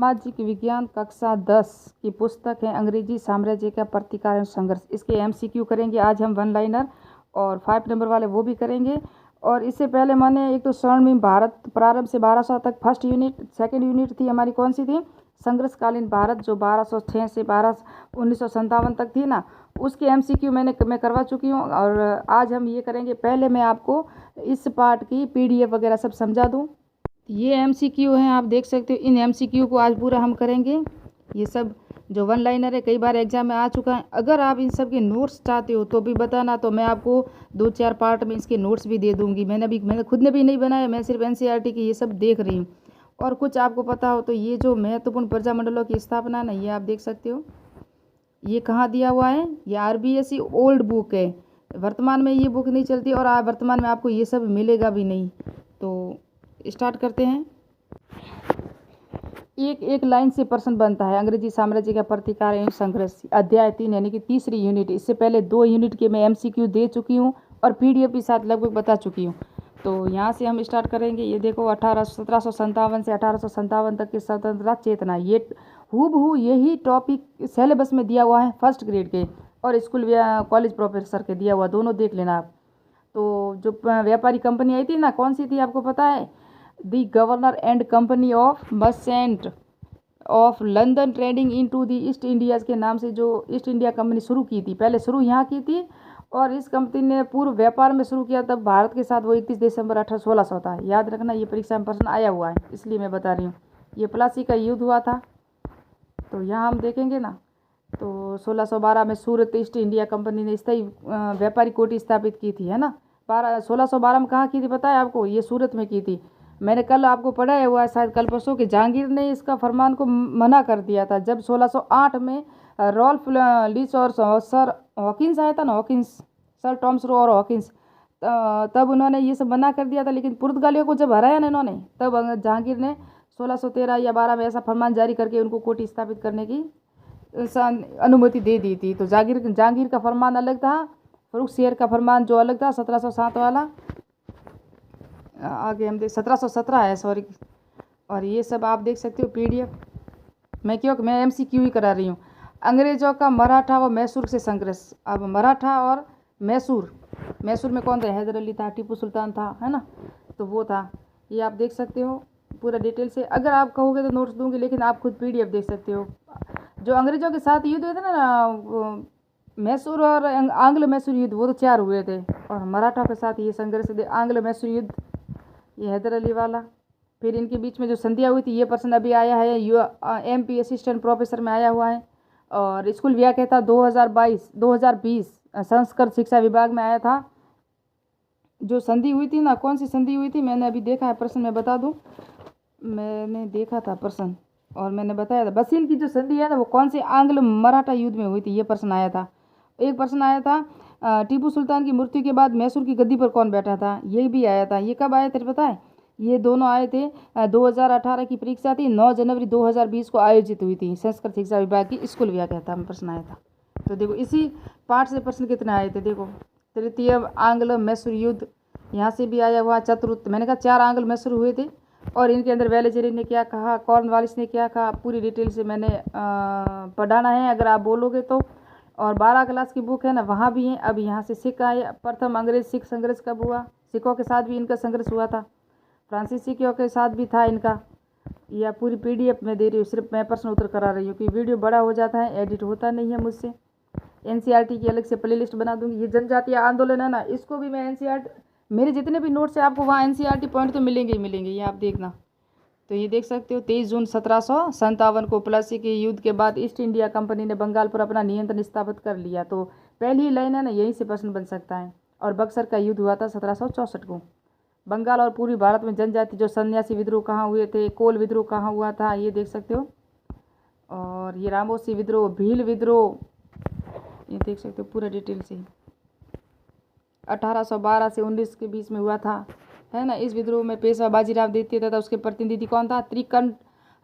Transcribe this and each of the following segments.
सामाजिक विज्ञान कक्षा 10 की पुस्तक है अंग्रेजी साम्राज्य का प्रतिकार एवं संघर्ष। इसके एमसीक्यू करेंगे आज हम, वन लाइनर और 5 नंबर वाले वो भी करेंगे। और इससे पहले मैंने एक तो स्वर्णिम भारत प्रारंभ से 1200 तक फर्स्ट यूनिट, सेकंड यूनिट थी हमारी कौन सी थी, संघर्षकालीन भारत, जो 1206 से 1957 तक थी ना, उसके एमसीक्यू मैं करवा चुकी हूँ। और आज हम ये करेंगे, पहले मैं आपको इस पार्ट की पीडीएफ वगैरह सब समझा दूँ। ये एमसीक्यू हैं, आप देख सकते हो। इन एमसीक्यू को आज पूरा हम करेंगे। ये सब जो वन लाइनर है कई बार एग्जाम में आ चुका है। अगर आप इन सब के नोट्स चाहते हो तो भी बताना, तो मैं आपको 2-4 पार्ट में इसके नोट्स भी दे दूंगी। मैंने खुद ने भी नहीं बनाया, मैं सिर्फ एनसीईआरटी की ये सब देख रही हूँ। और कुछ आपको पता हो तो ये जो महत्वपूर्ण प्रजामंडलों की स्थापना है ना, ये आप देख सकते हो। ये कहाँ दिया हुआ है, ये आरबीएसई ओल्ड बुक है। वर्तमान में ये बुक नहीं चलती और वर्तमान में आपको ये सब मिलेगा भी नहीं। तो स्टार्ट करते हैं। एक लाइन से प्रश्न बनता है। अंग्रेजी साम्राज्य का प्रतिकार एवं संघर्ष, अध्याय 3 यानी कि तीसरी यूनिट। इससे पहले 2 यूनिट के मैं एमसीक्यू दे चुकी हूँ और पीडीएफ के साथ लगभग बता चुकी हूँ। तो यहाँ से हम स्टार्ट करेंगे। ये देखो 1757 से 1857 तक की स्वतंत्रता चेतना, ये हूबहू यही टॉपिक सिलेबस में दिया हुआ है फर्स्ट ग्रेड के और स्कूल कॉलेज प्रोफेसर के दिया हुआ, दोनों देख लेना आप। तो जो व्यापारी कंपनी आई थी ना, कौन सी थी आपको पता है, the governor and company of merchant of London trading into the East Indies के नाम से जो ईस्ट इंडिया कंपनी शुरू की थी, पहले शुरू यहाँ की थी। और इस कंपनी ने पूर्व व्यापार में शुरू किया तब भारत के साथ वो 31 दिसंबर 1816 था। याद रखना, ये परीक्षा में प्रश्न आया हुआ है, इसलिए मैं बता रही हूँ। ये प्लासी का युद्ध हुआ था, तो यहाँ हम देखेंगे ना। तो 1612 में सूरत ईस्ट इंडिया कंपनी ने स्थायी व्यापारी कोठी स्थापित की थी, है ना। 1612 में कहाँ की थी पता है आपको, ये सूरत में की थी। मैंने कल आपको पढ़ाया हुआ है शायद कल परसों कि जहांगीर ने इसका फरमान को मना कर दिया था जब 1608 में रॉल्फ लीच और सर हॉकिंस आया था ना, हॉकिंस, सर टॉमस रो और हॉकिंस, तब उन्होंने ये सब मना कर दिया था। लेकिन पुर्तगालियों को जब हराया ना इन्होंने, तब जहांगीर ने 1613 या 12 में ऐसा फरमान जारी करके उनको कोठी स्थापित करने की अनुमति दे दी थी। तो जहांगीर का फरमान अलग था, फरुख शेर का फरमान जो अलग था 1707 वाला, आगे हम देख 1717 है, सॉरी। और ये सब आप देख सकते हो पीडीएफ। मैं एमसीक्यू ही करा रही हूँ। अंग्रेजों का मराठा व मैसूर से संघर्ष। अब मराठा और मैसूर में कौन था, हैदर अली था, टीपू सुल्तान था, है ना, तो वो था। ये आप देख सकते हो पूरा डिटेल से। अगर आप कहोगे तो नोट्स दूंगी, लेकिन आप खुद पीडीएफ देख सकते हो। जो अंग्रेजों के साथ युद्ध हुए थे ना, मैसूर और आंग्ल मैसूर युद्ध, वो तो 4 हुए थे। और मराठा के साथ ये संघर्ष थे, आंग्ल मैसूर युद्ध, ये हैदर अली वाला। फिर इनके बीच में जो संधियाँ हुई थी, ये प्रश्न अभी आया है, एमपी असिस्टेंट प्रोफेसर में आया हुआ है। और स्कूल व्याख्याता 2020 संस्कृत शिक्षा विभाग में आया था। जो संधि हुई थी ना, कौन सी संधि हुई थी, मैंने अभी देखा है प्रश्न, मैं बता दूं। मैंने देखा था प्रश्न और मैंने बताया था, बसील की जो संधि है ना, वो कौन से आंग्ल मराठा युद्ध में हुई थी, ये प्रश्न आया था। एक प्रश्न आया था टीपू सुल्तान की मृत्यु के बाद मैसूर की गद्दी पर कौन बैठा था, ये भी आया था। ये कब आया तेरे पता है, ये दोनों आए थे 2018 की परीक्षा थी, 9 जनवरी 2020 को आयोजित हुई थी, संस्कृत शिक्षा विभाग की स्कूल व्याख्याता में प्रश्न आया था। तो देखो इसी पाठ से प्रश्न कितने आए थे, देखो तृतीय आंग्ल मैसूर युद्ध, यहाँ से भी आया हुआ। चतुर्थ, मैंने कहा 4 आंग्ल मैसूर हुए थे और इनके अंदर वेलेजरी ने क्या कहा, कॉर्नवालिस ने क्या कहा, पूरी डिटेल से मैंने पढ़ाना है अगर आप बोलोगे तो। और 12 क्लास की बुक है ना, वहाँ भी है। अब यहाँ से सिख आए, प्रथम अंग्रेज सिख संघर्ष कब हुआ, सिखों के साथ भी इनका संघर्ष हुआ था, फ्रांसीसियों के साथ भी था इनका। यह पूरी पीडीएफ में दे रही हूँ, सिर्फ मैं प्रश्न उत्तर करा रही हूँ कि वीडियो बड़ा हो जाता है, एडिट होता नहीं है मुझसे। एनसीईआरटी की अलग से प्लेलिस्ट बना दूंगी। ये जनजातीय आंदोलन है ना, इसको भी मैं एनसीईआरटी, मेरे जितने भी नोट्स है आपको वहाँ एनसीईआरटी पॉइंट तो मिलेंगे ही मिलेंगे, ये आप देखना। तो ये देख सकते हो 23 जून 1757 को प्लासी के युद्ध के बाद ईस्ट इंडिया कंपनी ने बंगाल पर अपना नियंत्रण स्थापित कर लिया। तो पहली लाइन है ना, यहीं से प्रश्न बन सकता है। और बक्सर का युद्ध हुआ था 1764 को। बंगाल और पूरी भारत में जनजाति जो सन्यासी विद्रोह कहाँ हुए थे, कोल विद्रोह कहाँ हुआ था, ये देख सकते हो। और ये रामोसी विद्रोह, भील विद्रोह, ये देख सकते हो पूरा डिटेल से। 1812 से 19 के बीच में हुआ था, है ना। इस विद्रोह में पेशवा बाजीराव द्वितीय तथा उसके प्रतिनिधि कौन था,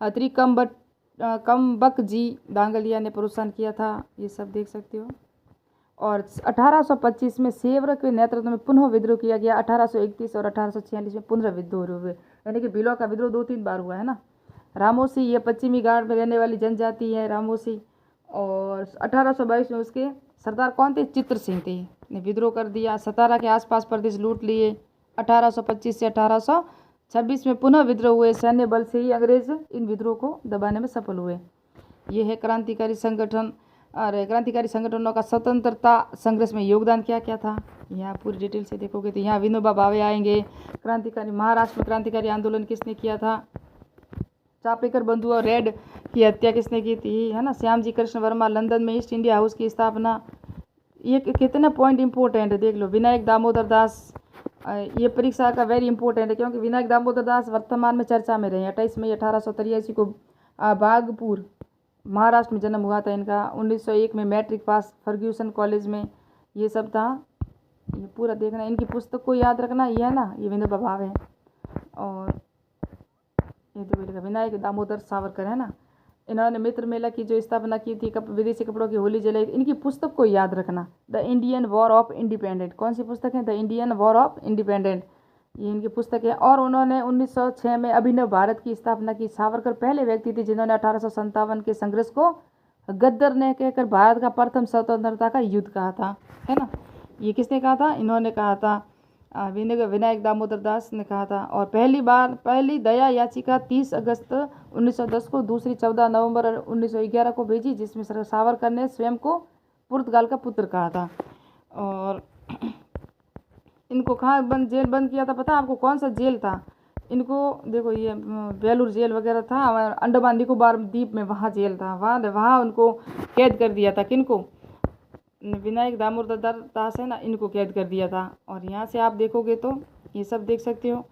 त्रिकम्बक जी डांगलिया ने प्रोत्साहन किया था, ये सब देख सकते हो। और 1825 में सेवर के नेतृत्व में पुनः विद्रोह किया गया। 1831 और 1846 में पुनः विद्रोह हुए, यानी कि भीलों का विद्रोह 2-3 बार हुआ है ना। रामोसी, ये पश्चिमी घाट में रहने वाली जनजाति है रामोसी। और 1822 में उसके सरदार कौन थे? चित्र सिंह थे। ने विद्रोह कर दिया, सतारा के आसपास प्रदेश लूट लिए। 1825 से 1826 में पुनः विद्रोह हुए। सैन्य बल से ही अंग्रेज इन विद्रोह को दबाने में सफल हुए। ये है क्रांतिकारी संगठन। और क्रांतिकारी संगठनों का स्वतंत्रता संघर्ष में योगदान क्या क्या था, यहाँ पूरी डिटेल से देखोगे तो यहाँ विनोबा भावे आएंगे। क्रांतिकारी महाराष्ट्र में क्रांतिकारी आंदोलन किसने किया था? चापेकर बंधु और रेड की हत्या किसने की थी, है ना? श्याम जी कृष्ण वर्मा। लंदन में ईस्ट इंडिया हाउस की स्थापना। ये कितने पॉइंट इंपॉर्टेंट है देख लो। विनायक दामोदर दास, ये परीक्षा का वेरी इंपॉर्टेंट है क्योंकि विनायक दामोदर दास वर्तमान में चर्चा में रहे। 28 मई 1883 को बागपुर महाराष्ट्र में जन्म हुआ था इनका। 1901 में मैट्रिक पास फर्ग्यूसन कॉलेज में। ये सब था, ये पूरा देखना। इनकी पुस्तक को याद रखना, ये है ना, ये विनोबा भावे। और ये देखो लिखा विनायक दामोदर सावरकर, है ना। इन्होंने मित्र मेला की जो स्थापना की थी, विदेशी कपड़ों की होली जलाई थी। इनकी पुस्तक को याद रखना, the Indian war of independent. कौन सी पुस्तक है? The Indian war of independent, ये इनकी पुस्तक है। और उन्होंने 1906 में अभिनव भारत की स्थापना की। सावरकर पहले व्यक्ति थे जिन्होंने 1857 के संघर्ष को गद्दर ने कहकर भारत का प्रथम स्वतंत्रता का युद्ध कहा था, है ना। ये किसने कहा था? इन्होंने कहा था, विनायक दामोदर दास ने कहा था। और पहली दया याचिका 30 अगस्त 1910 को, दूसरी 14 नवंबर 1911 को भेजी, जिसमें सावरकर ने स्वयं को पुर्तगाल का पुत्र कहा था। और इनको कहाँ जेल बंद किया था पता है आपको? कौन सा जेल था इनको? देखो ये बेलूर जेल वगैरह था, अंडमान निकोबार द्वीप में, वहाँ जेल था। वहाँ उनको कैद कर दिया था। किनको? विनायक दामोदर दास, है ना, इनको कैद कर दिया था। और यहाँ से आप देखोगे तो ये सब देख सकते हो।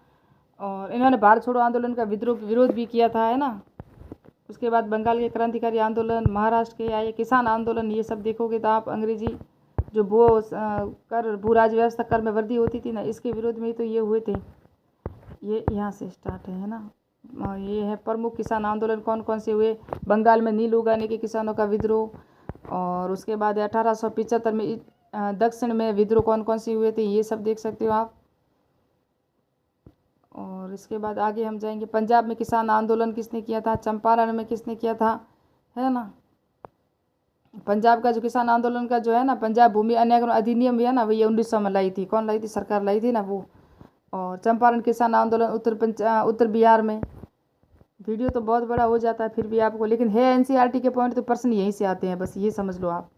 और इन्होंने भारत छोड़ो आंदोलन का विरोध भी किया था, है ना। उसके बाद बंगाल के क्रांतिकारी आंदोलन, महाराष्ट्र के आए किसान आंदोलन, ये सब देखोगे तो आप अंग्रेजी जो भू राज व्यवस्था कर में वृद्धि होती थी ना, इसके विरोध में ही तो ये हुए थे। ये यहाँ से स्टार्ट है ना। और ये है प्रमुख किसान आंदोलन कौन कौन से हुए। बंगाल में नील उगाने के किसानों का विद्रोह। और उसके बाद 1875 में दक्षिण में विद्रोह कौन कौन से हुए थे, ये सब देख सकते हो आप। और इसके बाद आगे हम जाएंगे। पंजाब में किसान आंदोलन किसने किया था? चंपारण में किसने किया था, है ना। पंजाब का जो किसान आंदोलन का जो है ना, पंजाब भूमि अन्यायकरण अधिनियम भी है ना, वो ये 1900 में लाई थी। कौन लाई थी? सरकार लाई थी ना वो। और चंपारण किसान आंदोलन उत्तर बिहार में। वीडियो तो बहुत बड़ा हो जाता है फिर भी आपको, लेकिन है एनसीईआरटी के पॉइंट तो प्रश्न यहीं से आते हैं, बस ये समझ लो आप।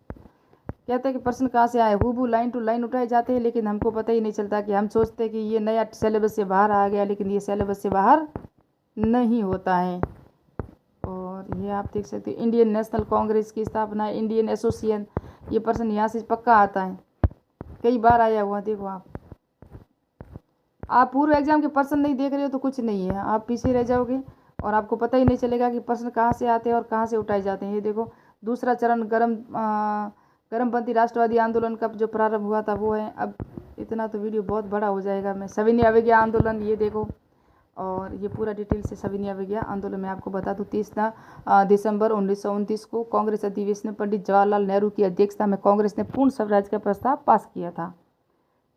कहते हैं कि प्रश्न कहाँ से आए, हूबहू लाइन टू लाइन उठाए जाते हैं, लेकिन हमको पता ही नहीं चलता कि हम सोचते हैं कि ये नया सिलेबस से बाहर आ गया, लेकिन ये सिलेबस से बाहर नहीं होता है। और ये आप देख सकते हैं इंडियन नेशनल कांग्रेस की स्थापना, इंडियन एसोसिएशन, ये प्रश्न यहाँ से पक्का आता है, कई बार आया हुआ। देखो आप पूर्व एग्जाम के प्रश्न नहीं देख रहे हो तो कुछ नहीं है, आप पीछे रह जाओगे और आपको पता ही नहीं चलेगा कि प्रश्न कहाँ से आते हैं और कहाँ से उठाए जाते हैं। ये देखो दूसरा चरण गर्मपंथी राष्ट्रवादी आंदोलन का जो प्रारंभ हुआ था वो है। अब इतना तो वीडियो बहुत बड़ा हो जाएगा। मैं सविनय अवज्ञा आंदोलन, ये देखो, और ये पूरा डिटेल से सविनय अवज्ञा आंदोलन मैं आपको बता दूँ। 30 दिसंबर 1929 को कांग्रेस अधिवेशन में पंडित जवाहरलाल नेहरू की अध्यक्षता में कांग्रेस ने पूर्ण स्वराज का प्रस्ताव पास किया था।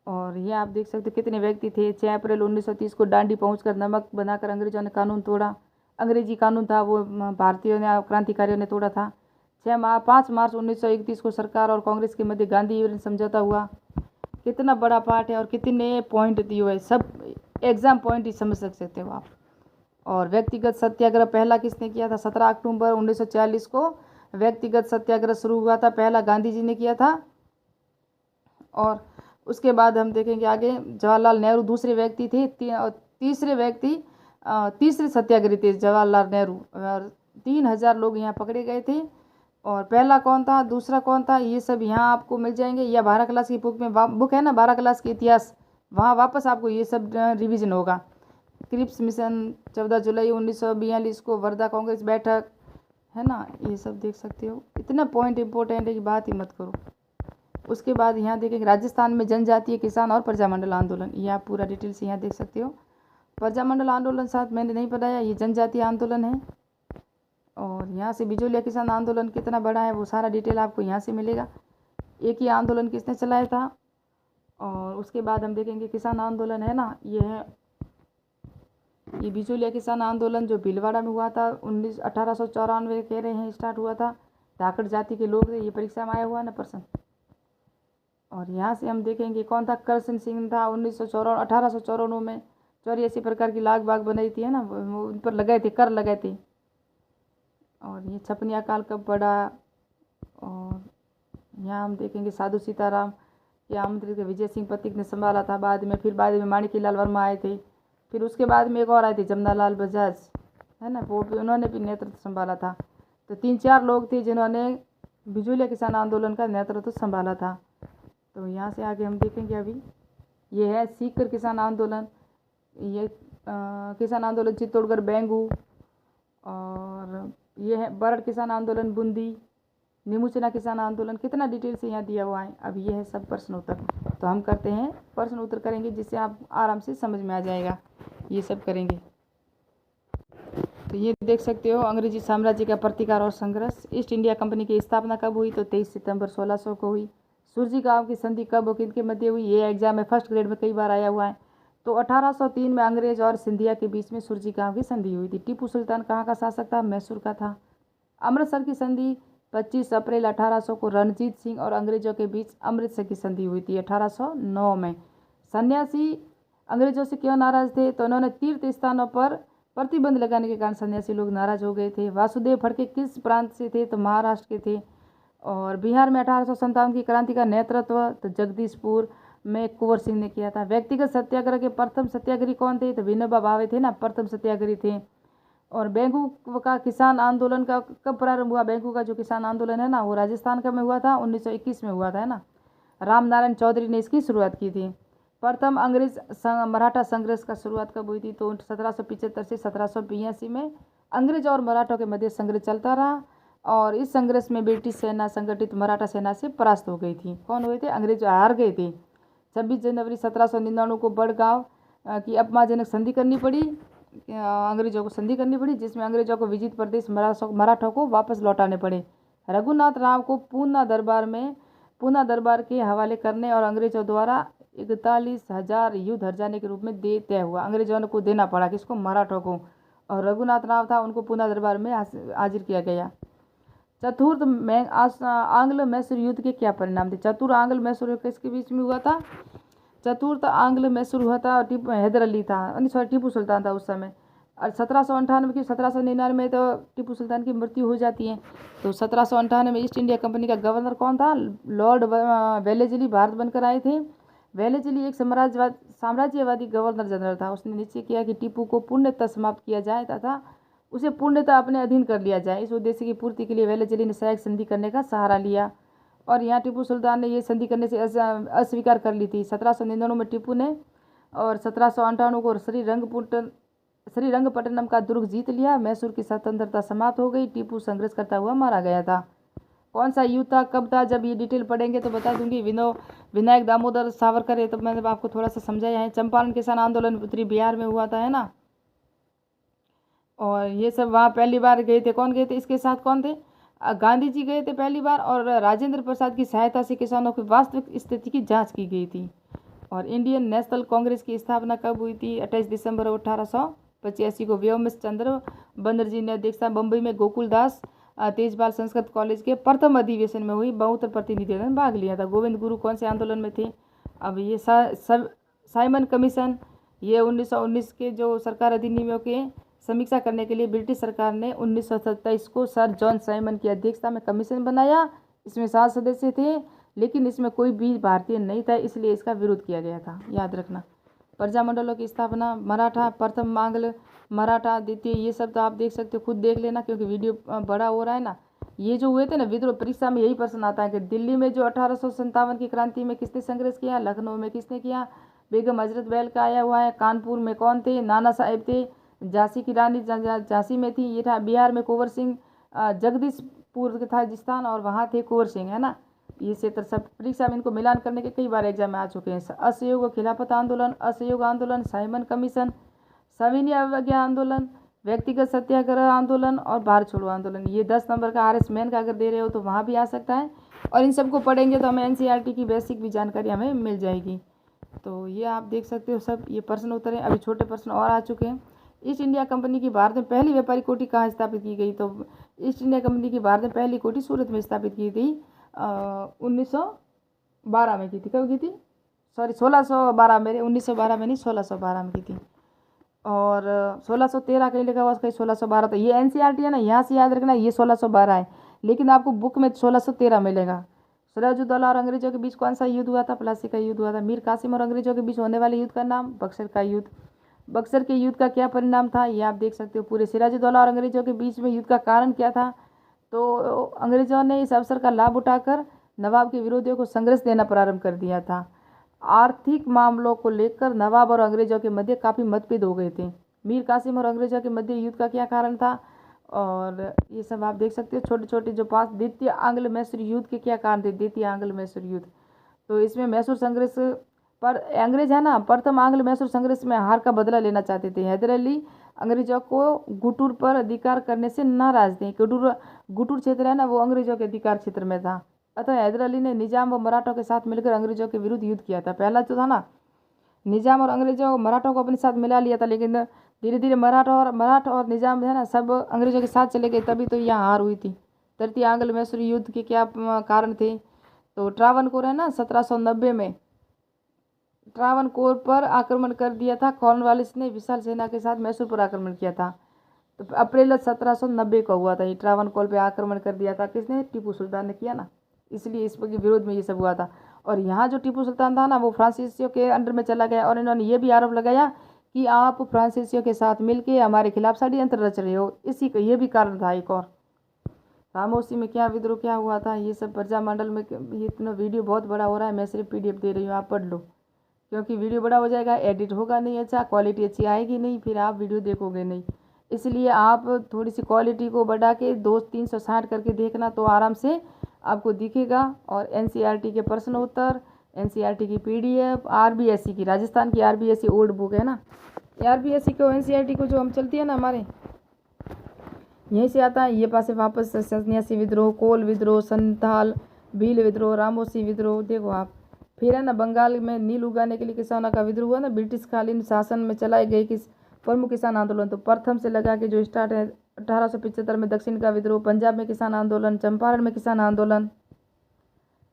और ये आप देख सकते हो कितने व्यक्ति थे। 6 अप्रैल 1930 को डांडी पहुंचकर नमक बनाकर अंग्रेजों ने कानून तोड़ा। अंग्रेजी कानून था वो भारतीयों ने, क्रांतिकारियों ने तोड़ा था। 5 मार्च 1931 को सरकार और कांग्रेस के मध्य गांधी समझौता हुआ। कितना बड़ा पार्ट है और कितने पॉइंट दिए हुए, सब एग्जाम पॉइंट ही समझ सकते हो आप। और व्यक्तिगत सत्याग्रह पहला किसने किया था? 17 अक्टूबर 1940 को व्यक्तिगत सत्याग्रह शुरू हुआ था, पहला गांधी जी ने किया था। और उसके बाद हम देखेंगे आगे, जवाहरलाल नेहरू दूसरे व्यक्ति थे। तीसरे सत्याग्रही थे जवाहरलाल नेहरू। और 3000 लोग यहाँ पकड़े गए थे। और पहला कौन था, दूसरा कौन था, ये सब यहाँ आपको मिल जाएंगे, या 12 क्लास की बुक है ना, 12 क्लास की इतिहास, वहाँ वापस आपको ये सब रिवीजन होगा। क्रिप्स मिशन 14 जुलाई 1942 को वर्धा कांग्रेस बैठक, है ना, ये सब देख सकते हो। इतना पॉइंट इंपॉर्टेंट है कि बात ही मत करो। उसके बाद यहाँ देखेंगे राजस्थान में जनजातीय किसान और प्रजामंडल आंदोलन, ये आप पूरा डिटेल से यहाँ देख सकते हो। प्रजामंडल आंदोलन साथ मैंने नहीं बताया, ये जनजातीय आंदोलन है। और यहाँ से बिजोलिया किसान आंदोलन कितना बड़ा है वो सारा डिटेल आपको यहाँ से मिलेगा। एक ही आंदोलन किसने चलाया था। और उसके बाद हम देखेंगे किसान आंदोलन है ना, ये है ये बिचौलिया किसान आंदोलन जो भीलवाड़ा में हुआ था 1894 कह रहे हैं स्टार्ट हुआ था। धाकड़ जाति के लोग थे, ये परीक्षा में आया हुआ ना प्रश्न। और यहाँ से हम देखेंगे कौन था, करशन सिंह था। 1894 में 84 प्रकार की लाग बाग बनाई थी है ना, वो उन पर लगाए थे, कर लगाए थे। और ये छपनिया काल कब पड़ा। और यहाँ हम देखेंगे साधु सीताराम के आमंत्रित विजय सिंह पथिक ने संभाला था बाद में। फिर बाद में माणिक्यलाल वर्मा आए थे। फिर उसके बाद में एक और आए थे जमनालाल बजाज है ना, वो भी उन्होंने भी नेतृत्व संभाला था। तो 3-4 लोग थे जिन्होंने बिचौलिया किसान आंदोलन का नेतृत्व संभाला था। तो यहाँ से आगे हम देखेंगे अभी ये है सीकर किसान आंदोलन। ये किसान आंदोलन चित्तौड़गढ़ बेंगू। और ये है बरड़ किसान आंदोलन बूंदी। नीमूचना किसान आंदोलन। कितना डिटेल से यहाँ दिया हुआ है। अब ये है सब प्रश्न उत्तर। तो हम करते हैं प्रश्न उत्तर करेंगे जिससे आप आराम से समझ में आ जाएगा। ये सब करेंगे। तो ये देख सकते हो अंग्रेजी साम्राज्य का प्रतिकार और संघर्ष। ईस्ट इंडिया कंपनी की स्थापना कब हुई, तो 23 सितंबर 1600 को हुई। सूरजी गांव की संधि कब और किनके मध्य हुई, ये एग्जाम में फर्स्ट ग्रेड में कई बार आया हुआ है। तो 1803 में अंग्रेज और सिंधिया के बीच में सूरजी गांव की संधि हुई थी। टीपू सुल्तान कहाँ का शासक था, मैसूर का था। अमृतसर की संधि 25 अप्रैल 1800 को रणजीत सिंह और अंग्रेजों के बीच अमृतसर की संधि हुई थी 1809 में। सन्यासी अंग्रेजों से क्यों नाराज थे, तो उन्होंने तीर्थ स्थानों पर प्रतिबंध लगाने के कारण सन्यासी लोग नाराज हो गए थे। वासुदेव फड़के किस प्रांत से थे, तो महाराष्ट्र के थे। और बिहार में 1857 की क्रांति का नेतृत्व तो जगदीशपुर में कुंवर सिंह ने किया था। व्यक्तिगत सत्याग्रह के प्रथम सत्याग्रही कौन थे, तो विनोबा भावे थे ना, प्रथम सत्याग्रही थे। और बेंगू का किसान आंदोलन का कब प्रारंभ हुआ, बेंगू का जो किसान आंदोलन है ना, वो राजस्थान का में हुआ था, 1921 में हुआ था है ना। राम नारायण चौधरी ने इसकी शुरुआत की थी। प्रथम अंग्रेज मराठा संघर्ष का शुरुआत कब हुई थी, तो 1775 से 1782 में अंग्रेज और मराठों के मध्य संघर्ष चलता रहा। और इस संघर्ष में ब्रिटिश सेना संगठित मराठा सेना से परास्त हो गई थी। कौन हुए थे, अंग्रेज हार गए थे। 26 जनवरी 1799 को बड़गांव की अपमानजनक संधि करनी पड़ी, अंग्रेजों को संधि करनी पड़ी, जिसमें अंग्रेजों को विजित प्रदेश मराठों को वापस लौटाने पड़े। रघुनाथ राव को पूना दरबार के हवाले करने और अंग्रेजों द्वारा 41,000 युद्ध हर्जाने के रूप में तय हुआ। अंग्रेजों को देना पड़ा, किसको, मराठों को। और रघुनाथ राव था, उनको पूना दरबार में हाजिर किया गया। चतुर्थ आंग्ल मैसूर युद्ध के क्या परिणाम थे। चतुर्थ आंग्ल मैसूर युद्ध किसके बीच में हुआ था, चतुर्थ आंग्ल मैसूर हुआ था, हैदर अली था, टीपू सुल्तान था उस समय। और 1798 की 1799 में तो टीपू सुल्तान की मृत्यु हो जाती है। तो 1798 में ईस्ट इंडिया कंपनी का गवर्नर कौन था, लॉर्ड वेलेस्ली भारत बनकर आए थे। वेलेस्ली एक साम्राज्यवादी गवर्नर जनरल था। उसने निश्चय किया कि टीपू को पूर्णतः समाप्त किया जाए तथा उसे पूर्णतः अपने अधीन कर लिया जाए। इस उद्देश्य की पूर्ति के लिए वेलेस्ली ने सहायक संधि करने का सहारा लिया। और यहाँ टीपू सुल्तान ने ये संधि करने से अस्वीकार कर ली थी 1799 में टीपू ने। और 1758 को श्रीरंगपट्टनम का दुर्ग जीत लिया। मैसूर की स्वतंत्रता समाप्त हो गई। टीपू संघर्ष करता हुआ मारा गया था। कौन सा युद्ध था, कब था, जब ये डिटेल पढ़ेंगे तो बता दूंगी। विनायक दामोदर सावरकर है, तो मैंने आपको थोड़ा सा समझाया है। चंपारण किसान आंदोलन उत्तरी बिहार में हुआ था है ना। और ये सब वहाँ पहली बार गए थे, कौन गए थे, इसके साथ कौन थे, गांधी जी गए थे पहली बार। और राजेंद्र प्रसाद की सहायता से किसानों की वास्तविक स्थिति की जांच की गई थी। और इंडियन नेशनल कांग्रेस की स्थापना कब हुई थी, 28 दिसंबर 1885 को व्योमेश चंद्र बनर्जी ने अध्यक्षता बम्बई में गोकुलदास तेजपाल संस्कृत कॉलेज के प्रथम अधिवेशन में हुई। 72 प्रतिनिधियों ने भाग लिया था। गोविंद गुरु कौन से आंदोलन में थे, अब ये साइमन कमीशन, ये 1919 के जो सरकार अधिनियमों के समीक्षा करने के लिए ब्रिटिश सरकार ने 1927 को सर जॉन साइमन की अध्यक्षता में कमीशन बनाया। इसमें 7 सदस्य थे, लेकिन इसमें कोई भी भारतीय नहीं था, इसलिए इसका विरोध किया गया था, याद रखना। प्रजामंडलों की स्थापना, मराठा प्रथम आंग्ल मराठा द्वितीय, ये सब तो आप देख सकते हो, खुद देख लेना क्योंकि वीडियो बड़ा हो रहा है ना। ये जो हुए थे ना विद्रोह, परीक्षा में यही प्रश्न आता है कि दिल्ली में जो 1857 की क्रांति में किसने संघर्ष किया, लखनऊ में किसने किया, बेगम हजरत बैल का आया हुआ है। कानपुर में कौन थे, नाना साहेब थे। झांसी की रानी झांसी में थी, ये था। बिहार में कुंवर सिंह, जगदीशपुर था राजस्थान, और वहाँ थे कुंवर सिंह है ना। ये क्षेत्र सब परीक्षा में इनको मिलान करने के कई बार एग्जाम में आ चुके हैं। असहयोग खिलाफत आंदोलन, असहयोग आंदोलन, साइमन कमीशन, सविनय अवज्ञा आंदोलन, व्यक्तिगत सत्याग्रह आंदोलन और भारत छोड़ो आंदोलन। ये 10 नंबर का RS मैन का अगर दे रहे हो तो वहाँ भी आ सकता है। और इन सबको पढ़ेंगे तो हमें NCERT की बेसिक भी जानकारी हमें मिल जाएगी। तो ये आप देख सकते हो सब, ये प्रश्न उत्तर हैं। अभी छोटे प्रश्न और आ चुके हैं। ईस्ट इंडिया कंपनी की भारत में पहली व्यापारी कोठी कहाँ स्थापित की गई? तो ईस्ट इंडिया कंपनी की भारत में पहली कोठी सूरत में स्थापित की थी 1912 में की थी। कब की थी? सॉरी 1612 में, 1912 में नहीं, 1612 में की थी। और 1613 कहीं लिखा हुआ, कहीं 1612। तो ये एनसीईआरटी है ना, यहाँ से याद रखना ये 1612 है, लेकिन आपको बुक में 1613 मिलेगा। सिराजुद्दौला और अंग्रेजों के बीच कौन सा युद्ध हुआ था? प्लासी का युद्ध हुआ था। मीर कासिम और अंग्रेजों के बीच होने वाले युद्ध का नाम? बक्सर का युद्ध। बक्सर के युद्ध का क्या परिणाम था? ये आप देख सकते हो पूरे। सिराजुद्दौला और अंग्रेजों के बीच में युद्ध का कारण क्या था? तो अंग्रेजों ने इस अवसर का लाभ उठाकर नवाब के विरोधियों को संघर्ष देना प्रारंभ कर दिया था। आर्थिक मामलों को लेकर नवाब और अंग्रेजों के मध्य काफ़ी मतभेद हो गए थे। मीर कासिम और अंग्रेजों के मध्य युद्ध का क्या कारण था? और ये सब आप देख सकते हो छोटे छोटे जो पास। द्वितीय आंग्ल मैसूर युद्ध के क्या कारण थे? द्वितीय आंग्ल मैसूर युद्ध, तो इसमें मैसूर संघर्ष पर अंग्रेज है ना, प्रथम आंग्ल मैसूर संघर्ष में हार का बदला लेना चाहते थे। हैदर अली अंग्रेजों को गुटुर पर अधिकार करने से नाराज थे। गुटुर क्षेत्र है ना, वो अंग्रेजों के अधिकार क्षेत्र में था। अतः हैदर अली ने निजाम व मराठों के साथ मिलकर अंग्रेजों के विरुद्ध युद्ध किया था। पहला जो था ना, निजाम और अंग्रेजों मराठों को अपने साथ मिला लिया था, लेकिन धीरे धीरे मराठा और निजाम है ना सब अंग्रेजों के साथ चले गए, तभी तो यहाँ हार हुई थी। तृतीय आंग्ल मैसूर युद्ध के क्या कारण थे? तो ट्रावनकोर है ना, 1790 में ट्रावनकोर पर आक्रमण कर दिया था। कॉर्नवालिस ने विशाल सेना के साथ मैसूर पर आक्रमण किया था। तो अप्रैल 1790 को हुआ था ये ट्रावनकोर पे आक्रमण कर दिया था। किसने? टीपू सुल्तान ने किया ना, इसलिए इस के विरोध में ये सब हुआ था। और यहाँ जो टीपू सुल्तान था ना, वो फ्रांसीसियों के अंडर में चला गया, और इन्होंने ये भी आरोप लगाया कि आप फ्रांसीसियों के साथ मिलके हमारे खिलाफ षड्यंत्र रच रहे हो। इसी का ये भी कारण था एक और। रामोसी में क्या विद्रोह क्या हुआ था, ये सब प्रजामंडल में। ये इतना वीडियो बहुत बड़ा हो रहा है, मैं सिर्फ PDF दे रही हूँ, आप पढ़ लो, क्योंकि वीडियो बड़ा हो जाएगा, एडिट होगा नहीं अच्छा, क्वालिटी अच्छी आएगी नहीं, फिर आप वीडियो देखोगे नहीं। इसलिए आप थोड़ी सी क्वालिटी को बढ़ा के 2-360 करके देखना, तो आराम से आपको दिखेगा। और NCERT के प्रश्न उत्तर, NCERT की PDF, RBSE की, राजस्थान की RBSE ओल्ड बुक है ना, RBSE को NCERT को जो हम चलती है ना हमारे यहीं से आता है। ये पास से वापस सन्यासी विद्रोह, कोल विद्रोह, संथाल भील विद्रोह, रामोसी विद्रोह, देखो आप। फिर है ना बंगाल में नील उगाने के लिए किसानों का विद्रोह हुआ ना, ब्रिटिश कालीन शासन में चलाए गए प्रमुख किसान आंदोलन। तो प्रथम से लगा के जो स्टार्ट है 1875 में दक्षिण का विद्रोह, पंजाब में किसान आंदोलन, चंपारण में किसान आंदोलन,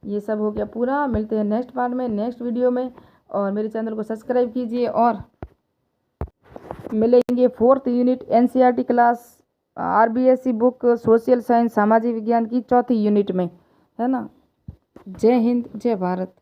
ये सब हो गया पूरा। मिलते हैं नेक्स्ट पार्ट में, नेक्स्ट वीडियो में, और मेरे चैनल को सब्सक्राइब कीजिए। और मिलेंगे 4th unit NCERT class RBSE book social science सामाजिक विज्ञान की 4थी यूनिट में, है ना। जय हिंद, जय भारत।